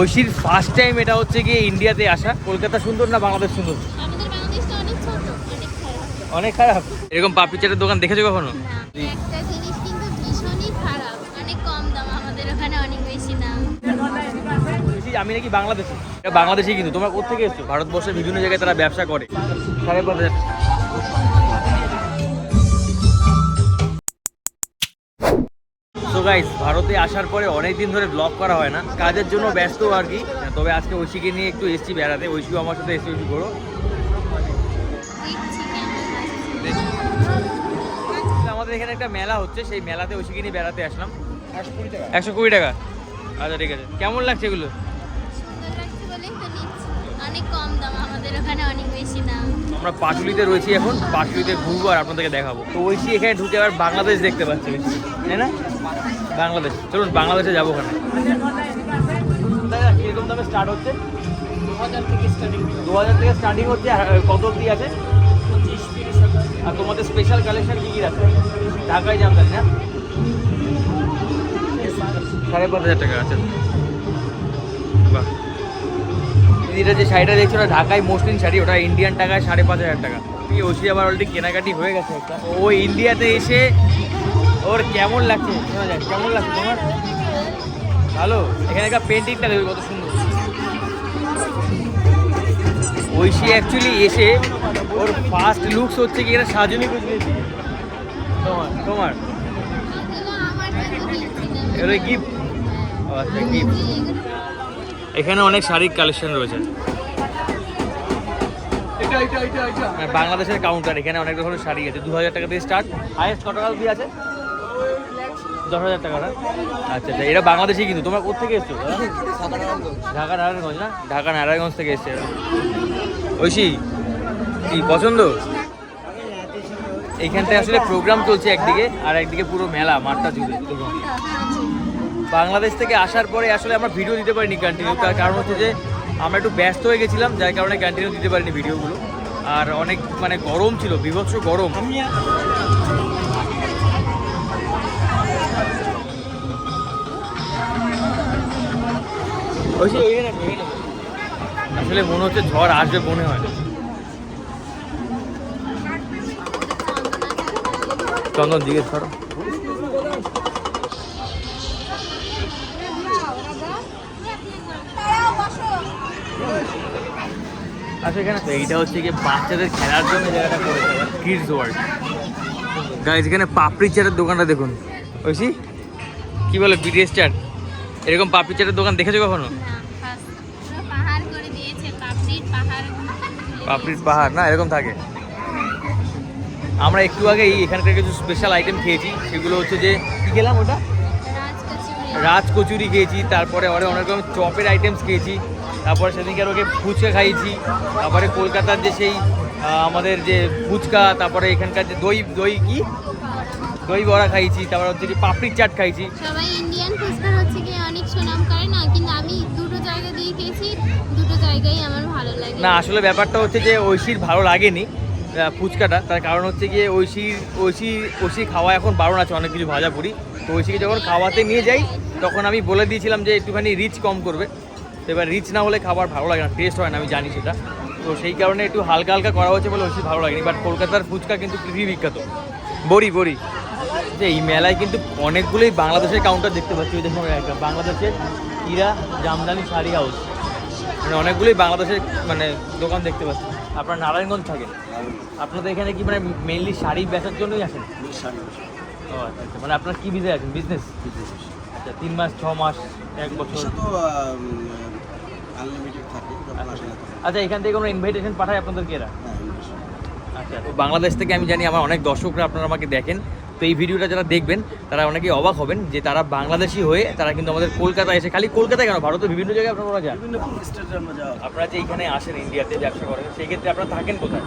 ঐশীর first time এটা হচ্ছে গিয়ে ইন্ডিয়াতে আসা। কলকাতা সুন্দর না বাংলাদেশ সুন্দর? অনেক খারাপ। এরকম পাপড়ি চাটের দোকান দেখেছো কখনো? একটা জিনিস কিন্তু ভীষণই খারাপ, অনেক কম দাম, আমাদের ওখানে অনেক বেশি দাম। আমি নাকি বাংলাদেশি, এটা বাংলাদেশি কিন্তু তোমরা কোথেকে এসছো? ভারতবর্ষের বিভিন্ন জায়গায় তারা ব্যবসা করে। 5,500। সো গাইস, ভারতে আসার পরে অনেক দিন ধরে ব্লগ করা হয় না, কাজের জন্য ব্যস্ত আর কি। তবে আজকে ঐশীকে নিয়ে একটু এসছি বেড়াতে। ঐশীও আমার সাথে এসে ঐশী করো। আমাদের এখানে একটা মেলা হচ্ছে, সেই মেলাতে ঐশীকে নিয়ে বেড়াতে আসলাম। 120 টাকা। আচ্ছা ঠিক আছে। কেমন লাগছে এগুলো? সুন্দর লাগছে বলেই তো নিচ্ছি, অনেক কম দাম, আমাদের ওখানে অনেক বেশি দাম। আমরা পাটুলিতে রয়েছি এখন, পাটুলিতে ঘুরবো আর আপনাদেরকে দেখাবো। তো ঐশী এখানে ঢুকে আবার বাংলাদেশ দেখতে পাচ্ছে, তাই না? বাংলাদেশ, চলুন বাংলাদেশে যাবো ওখানে। কিরকম দামে স্টার্ট হচ্ছে? 2000 থেকে স্টার্টিং হচ্ছে। কত অবধি আছে? 25-30 আর তোমাদের স্পেশাল কালেকশন কি কি আছে? ঢাকায় জামদানি না? 5,500 টাকা আছে। বাহ, এটা যে শাড়িটা দেখছো ওটা ঢাকায় মসলিন শাড়ি, ওটা ইন্ডিয়ান টাকায় 5,500 টাকা। ঐশী আবার অলরেডি কেনাকাটি হয়ে গেছে একটা। ও ইন্ডিয়াতে এসে ওর কেমন লাগছে শোনা যায়। কেমন লাগছে তোমার? ভালো। এখানে একটা পেন্টিংটা দেখবে কত সুন্দর। ঐশী অ্যাকচুয়ালি এসে ওর ফার্স্ট লুকস হচ্ছে কি এটা সাজুনি গুজরি। তোমার এর গিফট? আচ্ছা গিফট। এখানে অনেক শাড়ির কালেকশন রয়েছে। বাংলাদেশের কাউন্টার, এখানে অনেক রকমের শাড়ি আছে। 2000 টাকা দিয়ে স্টার্ট। হাইয়েস্ট কত টাকা দিয়ে আছে? 10,000 টাকা না? আচ্ছা আচ্ছা, এটা বাংলাদেশি কিন্তু তোমরা কোথেকে এসছো? ঢাকা নারায়ণগঞ্জ না? ঢাকা নারায়ণগঞ্জ থেকে এসছে। ঐশী কি পছন্দ? এইখানটায় আসলে প্রোগ্রাম চলছে একদিকে, আর একদিকে পুরো মেলা মাঠটা জুড়ে। বাংলাদেশ থেকে আসার পরে আসলে আমরা ভিডিও দিতে পারিনি কন্টিনিউ, তার কারণ হচ্ছে যে আমরা একটু ব্যস্ত হয়ে গেছিলাম, যার কারণে কন্টিনিউ দিতে পারিনি ভিডিওগুলো। আর অনেক মানে গরম ছিল, বিভৎস গরম। আসলে মনে হচ্ছে ঝড় আসবে মনে হয়। চন্দন জিজ্ঞেস করো। আচ্ছা এখানে এইটা হচ্ছে কি বাচ্চাদের খেলার জন্য জায়গাটা করেছে কিডস ওয়ার্ল্ড। গাইজ এখানে পাপড়ি চাটের দোকানটা দেখুন। ঐশী কি বলে বিটিএস চাট? এরকম পাপড়ি চাটের দোকান দেখেছো কখনো? পাপড়ির পাহাড় না, এরকম থাকে। আমরা একটু আগেই এখানকার কিছু স্পেশাল আইটেম খেয়েছি, সেগুলো হচ্ছে যে কী খেলাম ওটা? রাজ কচুরি খেয়েছি, তারপরে অনেক রকম চপের আইটেমস খেয়েছি, তারপরে সেদিনকে ওকে ফুচকা খাইয়েছি, তারপরে কলকাতার যে সেই আমাদের যে ফুচকা, তারপরে এখানকার যে দই কি দই বড়া খাইছি, তারপরে হচ্ছে কি পাপড়ির চাট খাইছি। সবাই ইন্ডিয়ান ফুচকার হচ্ছে কি অনেক সুনাম করে না, কিন্তু আমি দুটো জায়গা দিয়ে খেয়েছি, দুটো জায়গায় আমার ভালো লাগে না। আসলে ব্যাপারটা হচ্ছে যে ঐশীর ভালো লাগেনি ফুচকাটা, তার কারণ হচ্ছে গিয়ে ঐশী খাওয়া এখন বারণ আছে অনেক কিছু ভাজাপুরি। তো ঐশীকে যখন খাওয়াতে নিয়ে যাই তখন আমি বলে দিয়েছিলাম যে একটুখানি রিচ কম করবে। তো এবার রিচ না হলে খাবার ভালো লাগে না, টেস্ট হয় না, আমি জানি সেটা। তো সেই কারণে একটু হালকা হালকা করা হচ্ছে বলে ঐশী ভালো লাগেনি। বাট কলকাতার ফুচকা কিন্তু পৃথিবী বিখ্যাত। বড়ি যে এই মেলায় কিন্তু অনেকগুলোই বাংলাদেশের কাউন্টার দেখতে পাচ্ছি। ওই দেখুন একটা বাংলাদেশের হীরা জামদানি শাড়ি হাউস, মানে অনেকগুলোই বাংলাদেশের মানে দোকান দেখতে পাচ্ছি। আপনার নারায়ণগঞ্জ থাকেন, আপনাদের এখানে কি মানে মেইনলি শাড়ি বেচার জন্যই আসেন? ও আচ্ছা আচ্ছা, মানে আপনার কি ভিসায় আছেন? বিজনেস? আচ্ছা, 3 মাস 6 মাস 1 বছর? আচ্ছা, এখান থেকে কোনো ইনভাইটেশন পাঠায় আপনাদেরকে এরা? আচ্ছা, তো বাংলাদেশ থেকে আমি জানি আমার অনেক দর্শকরা আপনারা আমাকে দেখেন। তো এই ভিডিওটা যারা দেখবেন তারা অনেকেই অবাক হবেন যে তারা বাংলাদেশি হয়ে তারা কিন্তু আমাদের কলকাতায় এসে, খালি কলকাতায় কেন, ভারতের বিভিন্ন জায়গায় আপনারা যান। আপনারা যে এইখানে আসেন ইন্ডিয়াতে ব্যবসা করেন, সেই ক্ষেত্রে আপনারা থাকেন কোথায়?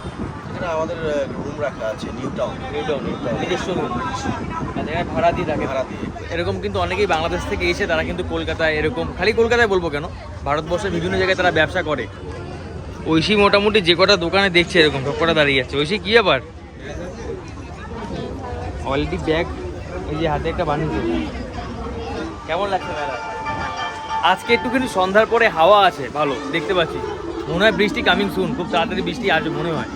এখানে আমাদের রুম রাখা আছে নিউ টাউন নিজস্ব রুম। আচ্ছা, এখানে ভাড়া দিয়ে থাকে? ভাড়া দিয়ে। এরকম কিন্তু অনেকেই বাংলাদেশ থেকে এসে তারা কিন্তু কলকাতায়, এরকম খালি কলকাতায় বলবো কেন, ভারতবর্ষের বিভিন্ন জায়গায় তারা ব্যবসা করে। ঐশী মোটামুটি যে কটা দোকানে দেখছে এরকম সব কটা দাঁড়িয়ে যাচ্ছে। ঐশী কি আবার অলরেডি ব্যাগ এই যে হাতে একটা বানিয়েছে। কেমন লাগছে মেলা? আজকে একটুখানি সন্ধ্যার পরে হাওয়া আছে ভালো দেখতে পাচ্ছি, মনে হয় বৃষ্টি কামিং সুন, খুব তাড়াতাড়ি বৃষ্টি আসবে মনে হয়।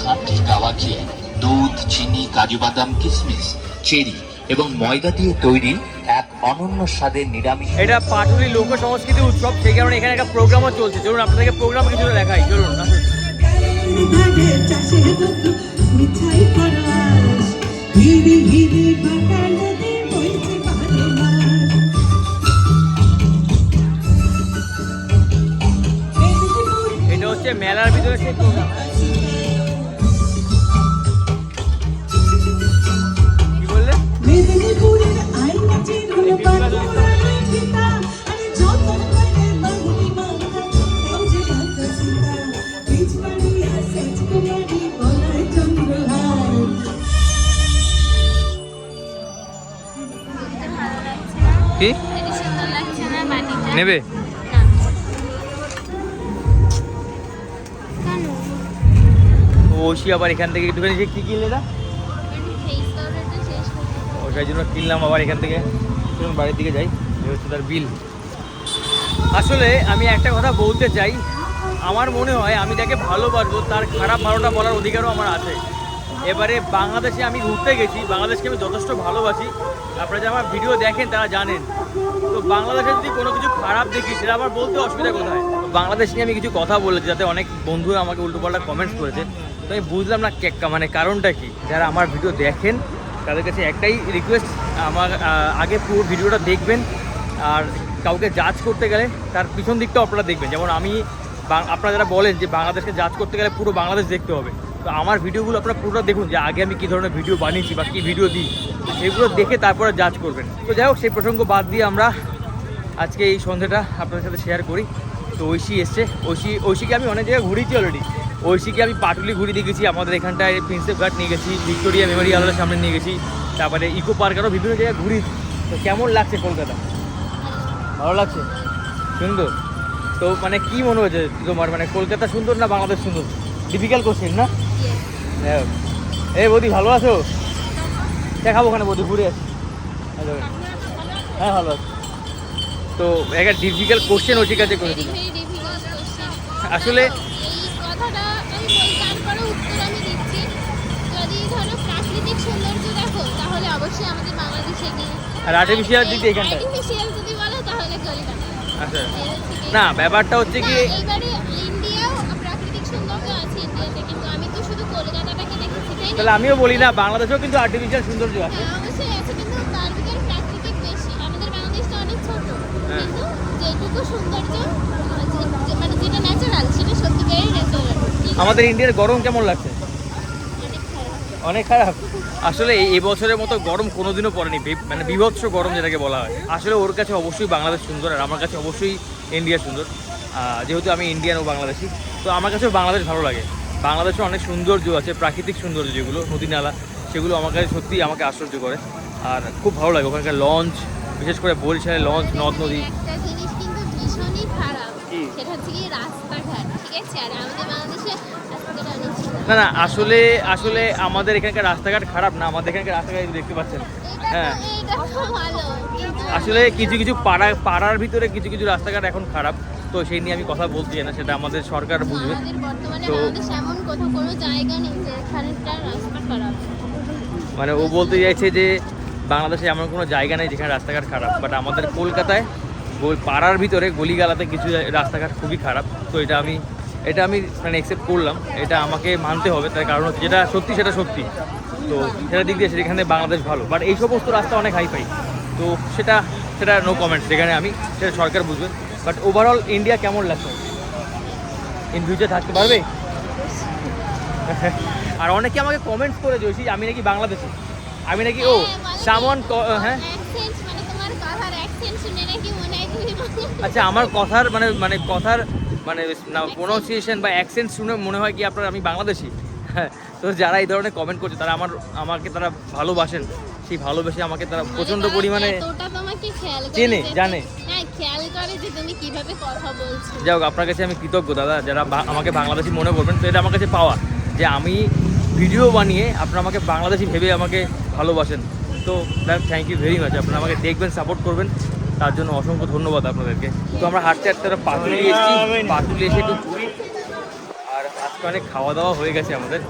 খাঁটি গাওয়া ঘিয়ে দুধ, চিনি, কাজু বাদাম, কিশমিশ, চেরি এবং ময়দা দিয়ে তৈরি এক অনন্য স্বাদের নিরামিষ। এটা পাটুলি লোক সংস্কৃতি উৎসব, সেই কারণে এখানে একটা প্রোগ্রামও চলছে। চলুন আপনাদেরকে প্রোগ্রাম কিছুটা দেখাই, চলুন আসুন। এটা হচ্ছে মেলার ভিতরে সেই প্রোগ্রাম। কি বললে? কি এটি সুন্দর লাগছে না বাটিটা? নেবে? না। কেন? ঐশী আবার এখান থেকে একটুখানি যে কি কিনলে না, ফেস পাউডারটা শেষ হয়ে গেছে। ওটার জন্য কিনলাম আবার এখান থেকে। চলুন বাড়ির দিকে যাই, এই হচ্ছে তার বিল। আসলে আমি একটা কথা বলতে চাই, আমার মনে হয় আমি যাকে ভালোবাসবো তার খারাপ ভালোটা বলার অধিকারও আমার আছে। এবারে বাংলাদেশে আমি ঘুরতে গেছি, বাংলাদেশকে আমি যথেষ্ট ভালোবাসি, আপনারা যারা আমার ভিডিও দেখেন তারা জানেন। তো বাংলাদেশে যদি কোনো কিছু খারাপ দেখি সেটা আমার বলতে অসুবিধা কোথায়। তো বাংলাদেশ নিয়ে আমি কিছু কথা বলেছি, যাতে অনেক বন্ধুরা আমাকে উল্টোপাল্টা কমেন্টস করেছে, তো আমি বুঝলাম না মানে কারণটা কি। যারা আমার ভিডিও দেখেন তাদের কাছে একটাই রিকোয়েস্ট, আমার আগে পুরো ভিডিওটা দেখবেন, আর কাউকে জাজ করতে গেলে তার পিছন দিকটাও আপনারা দেখবেন। যেমন আমি আপনারা যারা বলেন যে বাংলাদেশকে জাজ করতে গেলে পুরো বাংলাদেশ দেখতে হবে, তো আমার ভিডিওগুলো আপনারা পুরোটা দেখুন, যে আগে আমি কী ধরনের ভিডিও বানিয়েছি বা কী ভিডিও দিই, সেগুলো দেখে তারপরে জাজ করবেন। তো যাই হোক, সেই প্রসঙ্গ বাদ দিয়ে আমরা আজকে এই সন্ধ্যাটা আপনাদের সাথে শেয়ার করি। তো ঐশী এসছে, ঐশীকে আমি অনেক জায়গায় ঘুরিয়েছি অলরেডি। ঐশীকে আমি পাটুলি ঘুরিয়ে দিয়ে গেছি, আমাদের এখানটায় প্রিন্সেপ ঘাট নিয়ে গেছি, ভিক্টোরিয়া মেমোরিয়ালের সামনে নিয়ে গেছি, তারপরে ইকো পার্ক, আরও বিভিন্ন জায়গায় ঘুরিয়েছি। তো কেমন লাগছে কলকাতা? ভালো লাগছে? সুন্দর? তো মানে কি মনে হয়েছে তোমার, মানে কলকাতা সুন্দর না বাংলাদেশ সুন্দর? ডিফিকাল্ট কোশ্চেন না? এই বৌদি ভালো আছো? দেখাবো ওখানে বৌদি, ঘুরে আসি। হ্যাঁ ভালো আছি। তো একটা ডিফিকাল্ট কোশ্চেন ওর কাছে করে দিল। Very difficult question. আসলে এই কথাটা আমি তারপরে উত্তর আমি দিচ্ছি। যদি ধরো প্রাকৃতিক সৌন্দর্য দেখো তাহলে অবশ্যই আমাদের বাংলাদেশে গিয়ে, আর আর্টিফিশিয়াল দিক দিয়ে এখানটায়। আর্টিফিশিয়াল যদি বলো তাহলে কলকাতা। আচ্ছা এই হচ্ছে কি- না, ব্যাপারটা হচ্ছে কি, না, এবারে ইন্ডিয়াও প্রাকৃতিক সৌন্দর্য আছে ইন্ডিয়াতে, কিন্তু আমি তো শুধু কলকাতাটাকে দেখেছি, তাই না? তাহলে আমিও বলি না বাংলাদেশেও কিন্তু আর্টিফিশিয়াল সৌন্দর্য আছে। হ্যাঁ, অবশ্যই আছে, কিন্তু তার ভিতরে প্রাকৃতিক বেশি। আমাদের বাংলাদেশটা অনেক ছোট, হ্যাঁ। কিন্তু যেটুকু সৌন্দর্য মানে যেটা ন্যাচারাল সেটা সত্যিকারের ন্যাচারাল। আমাদের ইন্ডিয়ার গরম কেমন লাগছে? অনেক খারাপ। অনেক খারাপ। আসলে এই বছরের মতো গরম কোনোদিনও পড়েনি, মানে বিভৎস গরম যেটাকে বলা হয়। আসলে ওর কাছে অবশ্যই বাংলাদেশ সুন্দর, আর আমার কাছে অবশ্যই ইন্ডিয়া সুন্দর। যেহেতু আমি ইন্ডিয়ান ও বাংলাদেশি, তো আমার কাছেও বাংলাদেশ ভালো লাগে। বাংলাদেশে অনেক সৌন্দর্য আছে, প্রাকৃতিক সৌন্দর্য যেগুলো নদী নালা, সেগুলো আমার কাছে সত্যিই আমাকে আশ্চর্য করে, আর খুব ভালো লাগে। ওখানকার লঞ্চ, বিশেষ করে বরিশালের লঞ্চ, নদ নদী। একটা জিনিস কিন্তু ভীষণই খারাপ, কি? সেটা হচ্ছে কি রাস্তাঘাট, ঠিক আছে? আর আমাদের বাংলাদেশে রাস্তাঘাট অনেক সুন্দর। না না, আসলে আমাদের এখানকার রাস্তাঘাট খারাপ না, আমাদের এখানকার রাস্তাঘাট দেখতে পাচ্ছেন। হ্যাঁ, এটা তো ভালো, কিন্তু আসলে কিছু কিছু পাড়ার ভিতরে কিছু কিছু রাস্তাঘাট এখন খারাপ, তো সেই নিয়ে আমি কথা বলতে চাই না, সেটা আমাদের সরকার বুঝবে। আমাদের বর্তমানে তো- বাংলাদেশে এমন কোথাও কোনো জায়গা নেই যেখানটা রাস্তা খারাপ। মানে ও বলতে চাইছে যে বাংলাদেশে এমন কোনো জায়গা নেই যেখানে রাস্তাঘাট খারাপ, বাট আমাদের কলকাতায় পাড়ার ভিতরে গলিগালাতে কিছু রাস্তাঘাট খুবই খারাপ। তো এটা আমি মানে অ্যাকসেপ্ট করলাম, এটা আমাকে মানতে হবে, তার কারণ হচ্ছে যেটা সত্যি সেটা সত্যি। তো সেটা দিক দিয়ে সেখানে বাংলাদেশ ভালো, বাট এই সমস্ত রাস্তা অনেক হাইফাই, তো সেটা নো কমেন্টস, যেখানে সেটা সরকার বুঝবে। বাট ওভারঅল ইন্ডিয়া কেমন লাগছে? ইন ফিউচার থাকতে পারবে? আর অনেকে আমাকে কমেন্টস করে দিয়েছি আমি নাকি বাংলাদেশি, আমি নাকি সামন হ্যাঁ। অ্যাকসেন্ট মানে তোমার কথার অ্যাকসেন্ট শুনে নাকি মনে হয় তুমি বাংলাদেশী। আচ্ছা, আমার কথার কথার প্রোনাউন্সিয়েশন বা অ্যাকসেন্ট শুনে মনে হয় কি আপনার আমি বাংলাদেশি? হ্যাঁ। তো যারা এই ধরনের কমেন্ট করছে তারা আমাকে তারা ভালোবাসেন, সেই ভালোবেসে আমাকে তারা প্রচণ্ড পরিমাণে এতটা তোমাকে খেয়াল করে চেনে, যে- জানে। হ্যাঁ, খেয়াল করে যে তুমি কিভাবে কথা বলছো। যাই হোক, আপনার কাছে আমি কৃতজ্ঞ দাদা, যারা আমাকে বাংলাদেশি মনে করবেন। তো এটা আমার কাছে পাওয়া, যে আমি ভিডিও বানিয়ে আপনারা আমাকে বাংলাদেশি ভেবে আমাকে ভালোবাসেন। তো ma'am thank you very much. আপনারা আমাকে দেখবেন, সাপোর্ট করবেন, তার জন্য অসংখ্য ধন্যবাদ আপনাদেরকে। তো আমরা হাঁটতে হাঁটতে একটা পাটুলি এসেছি, পাটুলি এসে একটু ঘুরি। আর আজকে অনেক খাওয়া দাওয়া হয়ে গেছে আমাদের,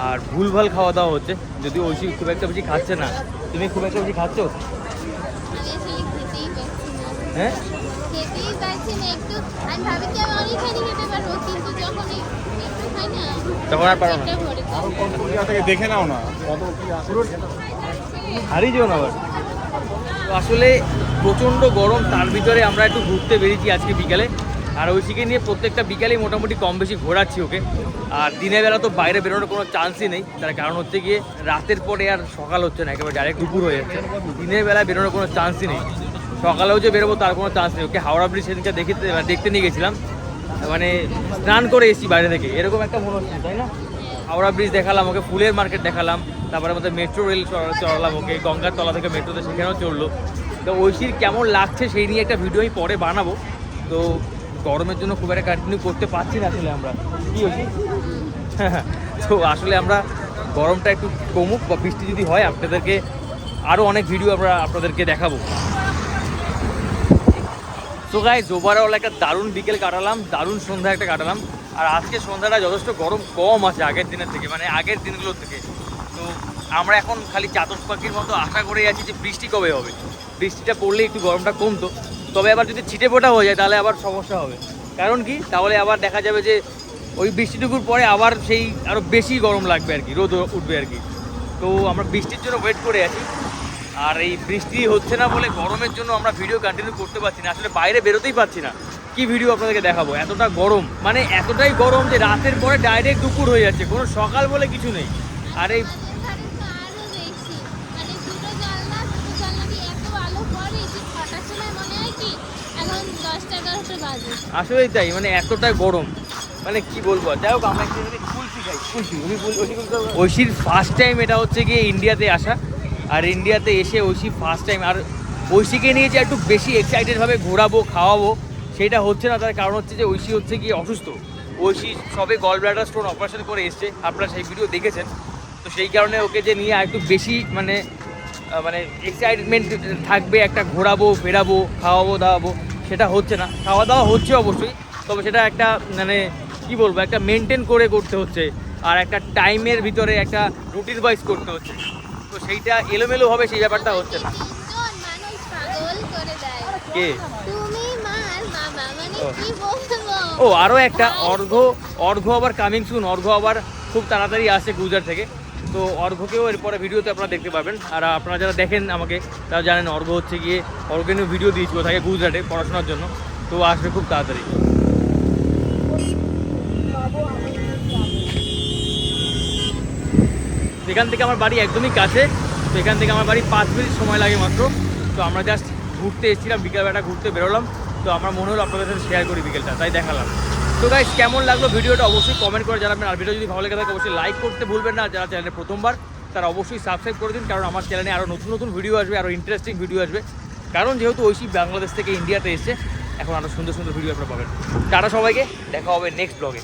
আর ভুলভাল খাওয়া দাওয়া হচ্ছে, যদিও ঐশী খুব একটা বেশি খাচ্ছে না। তুমি খুব একটা বেশি খাচ্ছ? আমি আসলে খেতেই পারছি না। হ্যাঁ, খেতেই পারছি না একটু। আমি ভাবি কি আমি অনেকখানি খেতে পারবো, কিন্তু যখন একটু খাই না তখন আর পারো না। পেটটা ভরে যায়। দেখে নাও না হারিয়ে যেও না আবার। তো আসলে প্রচণ্ড গরম, তার ভিতরে আমরা একটু ঘুরতে বেরিয়েছি আজকে বিকালে। আর ঐশীকে নিয়ে প্রত্যেকটা বিকালেই মোটামুটি কম বেশি ঘোরাচ্ছি ওকে। আর দিনের বেলা তো বাইরে বেরোনোর কোনো চান্সই নেই, তার কারণ হচ্ছে গিয়ে রাতের পরে আর সকাল হচ্ছে না, একেবারে ডাইরেক্ট দুপুর হয়ে যাচ্ছে। দিনের বেলায় বেরোনোর কোনো চান্সই নেই, সকালেও যে বেরোবো তার কোনো চান্স নেই। ওকে হাওড়া ব্রিজ সেদিনকে দেখতে নিয়ে গেছিলাম, মানে স্নান করে এসেছি বাইরে থেকে, এরকম একটা মনে হচ্ছে, তাই না? হাওড়া ব্রিজ দেখালাম ওকে, ফুলের মার্কেট দেখালাম, তারপরে আমাদের মেট্রো রেল চড়ালাম ওকে, গঙ্গার তলা থেকে মেট্রোতে সেখানেও চড়লো। তো ঐশীর কেমন লাগছে সেই নিয়ে একটা ভিডিও আমি পরে বানাবো। তো গরমের জন্য খুব একটা কন্টিনিউ করতে পারছি না আসলে আমরা, কি ঐশী? তো আসলে আমরা গরমটা একটু কমুক বা বৃষ্টি যদি হয় আপনাদেরকে আরও অনেক ভিডিও আমরা আপনাদেরকে দেখাবো। তো গাইস ওভারঅল একটা দারুণ বিকেল কাটালাম, দারুণ সন্ধ্যা একটা কাটালাম। আর আজকে সন্ধ্যাটা যথেষ্ট গরম কম আছে আগের দিনের থেকে, মানে আগের দিনগুলোর থেকে। তো আমরা এখন খালি চাতক পাখির মতো আশা করে আছি যে বৃষ্টি কবে হবে, বৃষ্টিটা পড়লে একটু গরমটা কমতো। তবে আবার যদি ছিটে ফোটা হয়ে যায় তাহলে আবার সমস্যা হবে। কারণ কি, তাহলে আবার দেখা যাবে যে ওই বৃষ্টিটুকুর পরে আবার সেই আরও বেশি গরম লাগবে আর কি, রোদ উঠবে আর কি। তো আমরা বৃষ্টির জন্য ওয়েট করে আছি। আর এই বৃষ্টি হচ্ছে না বলে গরমের জন্য আমরা ভিডিও কন্টিনিউ করতে পারছি না, আসলে বাইরে বেরোতেই পারছি না। কি ভিডিও আপনাদেরকে দেখাবো, এতটা গরম, মানে এতটাই গরম যে রাতের পরে ডাইরেক্ট দুপুর হয়ে যাচ্ছে, কোনো সকাল বলে কিছু নেই। আর এই আমাদের ঘরে তো আরো বেশি, মানে দুটো জানলা দিয়ে এত আলো পড়ে যে 6টার সময় মনে হয় কি এখন 10-11টা বাজে। আসলেই তাই, মানে এতটাই গরম, মানে কি বলবো। যাই হোক আমরা একটু কুলফি খাই, ঐশীর ফার্স্ট টাইম এটা হচ্ছে গিয়ে ইন্ডিয়াতে আসা। আর ইন্ডিয়াতে এসে ঐশী ফার্স্ট টাইম, আর ঐশীকে নিয়ে যে একটু বেশি এক্সাইটেডভাবে ঘোরাবো খাওয়াবো সেটা হচ্ছে না। তার কারণ হচ্ছে যে ঐশী হচ্ছে গিয়ে অসুস্থ। ঐশী সবে গল ব্লাডার স্টোন অপারেশন করে এসছে, আপনারা সেই ভিডিও দেখেছেন। তো সেই কারণে ওকে যে নিয়ে একটু বেশি মানে এক্সাইটমেন্ট থাকবে, একটা ঘোরাবো ফেরাবো খাওয়াবো দাওয়াবো, সেটা হচ্ছে না। খাওয়া দাওয়া হচ্ছে অবশ্যই, তবে সেটা একটা মানে কি বলবো, একটা মেনটেন করে করতে হচ্ছে, আর একটা টাইমের ভিতরে একটা রুটিন ওয়াইজ করতে হচ্ছে। তো সেইটা এলোমেলো হবে, সেই ব্যাপারটা হচ্ছে না। একজন মানুষ পাগল করে দেয়। কে? তুমি মার বাবা, মানে ও। কি বলবো। ও আরও একটা অর্ঘ্য আবার কামিং সুন। অর্ঘ্য আবার খুব তাড়াতাড়ি আসে গুজরাট থেকে। তো অর্ঘ্যকেও এরপরে ভিডিওতে আপনারা দেখতে পাবেন। আর আপনারা যারা দেখেন আমাকে তারা জানেন অর্ঘ্য হচ্ছে গিয়ে অর্ঘ্যের ভিডিও দিয়েছিল থাকে গুজরাটে পড়াশোনার জন্য, তো আসবে খুব তাড়াতাড়ি। এখান থেকে আমার বাড়ি একদমই কাছে, তো এখান থেকে আমার বাড়ি 5 মিনিট সময় লাগে মাত্র। তো আমরা জাস্ট ঘুরতে এসেছিলাম, বিকেলবেলা ঘুরতে বেরোলাম। তো আমার মনে হলো আপনাদের সাথে শেয়ার করি বিকেলটা, তাই দেখালাম। তো গাইস কেমন লাগলো ভিডিওটা অবশ্যই কমেন্ট করে জানাবেন। আর ভিডিও যদি ভালো লেগে থাকে অবশ্যই লাইক করতে ভুলবেন না। যারা চ্যানেলে প্রথমবার তারা অবশ্যই সাবস্ক্রাইব করে দিন, কারণ আমার চ্যানেলে আরও নতুন নতুন ভিডিও আসবে, আরও ইন্টারেস্টিং ভিডিও আসবে। কারণ যেহেতু ঐশী বাংলাদেশ থেকে ইন্ডিয়াতে এসছে, এখন আরও সুন্দর সুন্দর ভিডিও আপনারা পাবেন। টাটা সবাইকে, দেখা হবে নেক্সট ব্লগে।